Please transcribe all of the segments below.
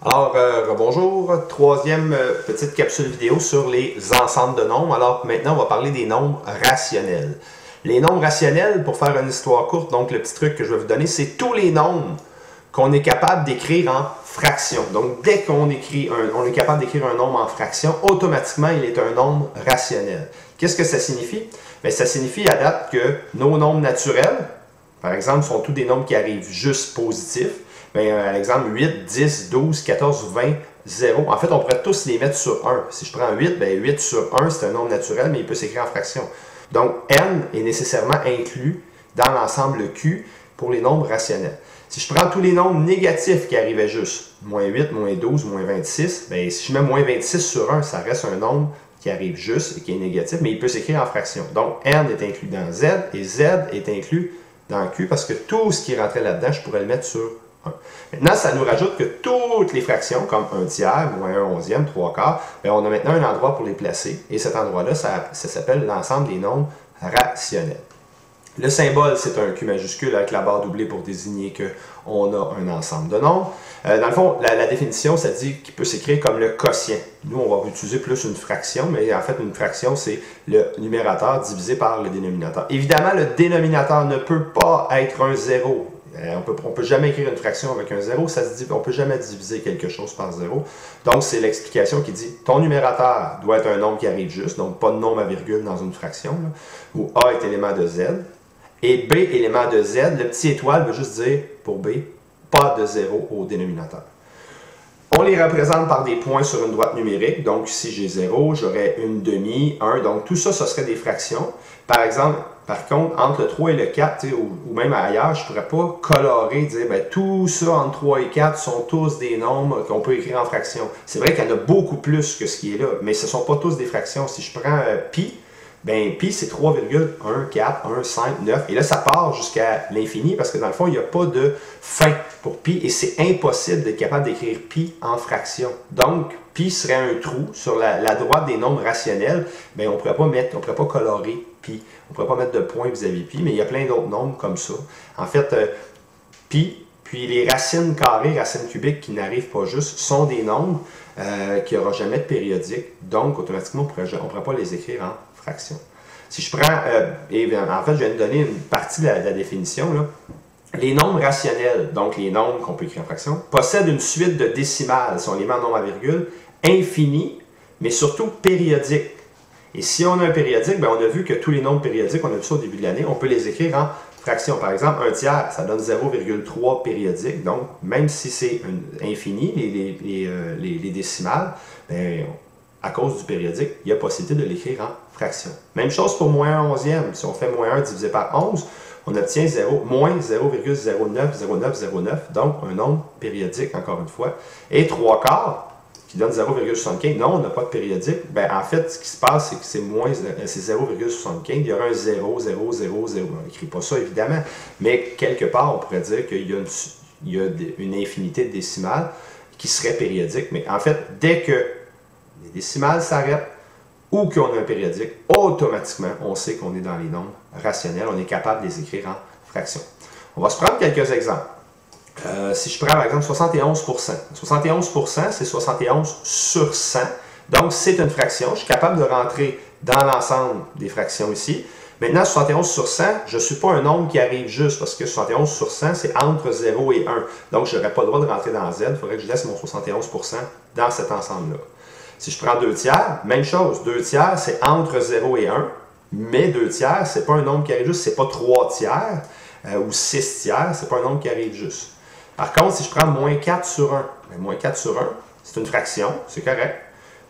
Alors, bonjour, troisième petite capsule vidéo sur les ensembles de nombres. Alors maintenant, on va parler des nombres rationnels. Les nombres rationnels, pour faire une histoire courte, donc le petit truc que je vais vous donner, c'est tous les nombres qu'on est capable d'écrire en fractions. Donc dès qu'on on est capable d'écrire un nombre en fraction, automatiquement, il est un nombre rationnel. Qu'est-ce que ça signifie? Bien, ça signifie à date que nos nombres naturels, par exemple, sont tous des nombres qui arrivent juste positifs. Bien, par exemple, 8, 10, 12, 14, 20, 0. En fait, on pourrait tous les mettre sur 1. Si je prends 8, bien 8 sur 1, c'est un nombre naturel, mais il peut s'écrire en fraction. Donc, n est nécessairement inclus dans l'ensemble Q pour les nombres rationnels. Si je prends tous les nombres négatifs qui arrivaient juste, moins 8, moins 12, moins 26, bien, si je mets moins 26 sur 1, ça reste un nombre qui arrive juste et qui est négatif, mais il peut s'écrire en fraction. Donc, n est inclus dans z et z est inclus dans Q parce que tout ce qui rentrait là-dedans, je pourrais le mettre sur 1. Maintenant, ça nous rajoute que toutes les fractions, comme 1 tiers, moins 1 onzième, 3 quarts, bien, on a maintenant un endroit pour les placer. Et cet endroit-là, ça s'appelle l'ensemble des nombres rationnels. Le symbole, c'est un Q majuscule avec la barre doublée pour désigner qu'on a un ensemble de nombres. Dans le fond, la définition, ça dit qu'il peut s'écrire comme le quotient. Nous, on va utiliser plus une fraction, mais en fait, une fraction, c'est le numérateur divisé par le dénominateur. Évidemment, le dénominateur ne peut pas être un 0. On ne peut jamais écrire une fraction avec un 0, ça se dit on ne peut jamais diviser quelque chose par 0. Donc, c'est l'explication qui dit ton numérateur doit être un nombre qui arrive juste, donc pas de nombre à virgule dans une fraction, là, où A est élément de Z, et B élément de Z, le petit étoile veut juste dire, pour B, pas de 0 au dénominateur. On les représente par des points sur une droite numérique, donc si j'ai 0, j'aurai une demi, 1, donc tout ça, ce serait des fractions. Par exemple, par contre, entre le 3 et le 4, ou même ailleurs, je ne pourrais pas colorer, dire ben, tout ça entre 3 et 4 sont tous des nombres qu'on peut écrire en fractions. C'est vrai qu'il y en a beaucoup plus que ce qui est là, mais ce ne sont pas tous des fractions. Si je prends pi, ben pi c'est 3,14159, 9. Et là, ça part jusqu'à l'infini parce que dans le fond, il n'y a pas de fin pour pi et c'est impossible d'être capable d'écrire pi en fraction. Donc, pi serait un trou sur la droite des nombres rationnels. Ben, on ne pourrait pas colorer pi. On ne pourrait pas mettre de point vis-à-vis pi, mais il y a plein d'autres nombres comme ça. En fait, pi, puis les racines carrées, racines cubiques qui n'arrivent pas juste, sont des nombres qui n'aura jamais de périodique. Donc, automatiquement, on ne pourrait pas les écrire en fraction. Si je prends, en fait, je viens de donner une partie de la définition, là. Les nombres rationnels, donc les nombres qu'on peut écrire en fraction, possèdent une suite de décimales, si on les met en nombre à virgule, infinie, mais surtout périodique. Et si on a un périodique, bien, on a vu que tous les nombres périodiques, on a vu ça au début de l'année, on peut les écrire en fraction. Par exemple, un tiers, ça donne 0,3 périodique. Donc, même si c'est infini, les décimales, bien, à cause du périodique, il y a possibilité de l'écrire en fraction. Même chose pour moins 1 onzième. Si on fait moins 1 divisé par 11, on obtient moins 0,090909, donc un nombre périodique, encore une fois. Et 3 quarts, qui donne 0,75. Non, on n'a pas de périodique. Ben, en fait, ce qui se passe, c'est que c'est 0,75. Il y aura un 0, 0, 0, 0. On n'écrit pas ça, évidemment. Mais quelque part, on pourrait dire qu'il y a une infinité de décimales qui seraient périodiques. Mais en fait, dès que les décimales s'arrêtent ou qu'on a un périodique, automatiquement, on sait qu'on est dans les nombres rationnels. On est capable de les écrire en fractions. On va se prendre quelques exemples. Si je prends par exemple 71%. 71%, c'est 71 sur 100. Donc, c'est une fraction. Je suis capable de rentrer dans l'ensemble des fractions ici. Maintenant, 71 sur 100, je ne suis pas un nombre qui arrive juste parce que 71 sur 100, c'est entre 0 et 1. Donc, je n'aurais pas le droit de rentrer dans Z. Il faudrait que je laisse mon 71% dans cet ensemble-là. Si je prends 2 tiers, même chose. 2 tiers, c'est entre 0 et 1. Mais 2 tiers, ce n'est pas un nombre qui arrive juste. Ce n'est pas 3 tiers ou 6 tiers. Ce n'est pas un nombre qui arrive juste. Par contre, si je prends moins 4 sur 1, bien, moins 4 sur 1, c'est une fraction, c'est correct.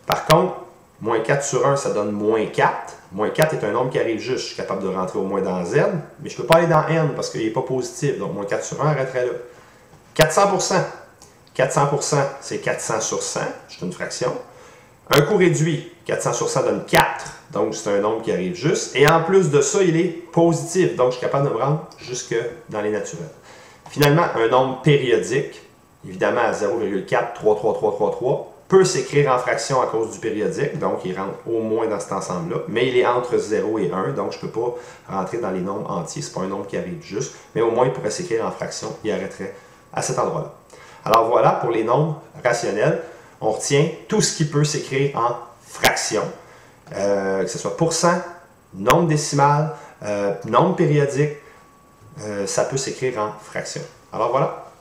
Par contre, moins 4 sur 1, ça donne moins 4. Moins 4 est un nombre qui arrive juste. Je suis capable de rentrer au moins dans Z, mais je ne peux pas aller dans N parce qu'il n'est pas positif. Donc, moins 4 sur 1 arrêterait là. 400%. 400%, c'est 400 sur 100. C'est une fraction. Un coût réduit, 400 sur 100 donne 4. Donc, c'est un nombre qui arrive juste. Et en plus de ça, il est positif. Donc, je suis capable de me rendre jusque dans les naturels. Finalement, un nombre périodique, évidemment à 0,433333, peut s'écrire en fraction à cause du périodique, donc il rentre au moins dans cet ensemble-là, mais il est entre 0 et 1, donc je ne peux pas rentrer dans les nombres entiers, ce n'est pas un nombre qui arrive juste, mais au moins il pourrait s'écrire en fraction, il arrêterait à cet endroit-là. Alors voilà pour les nombres rationnels. On retient tout ce qui peut s'écrire en fractions, que ce soit pourcent, nombre décimal, nombre périodique, ça peut s'écrire en fractions. Alors voilà.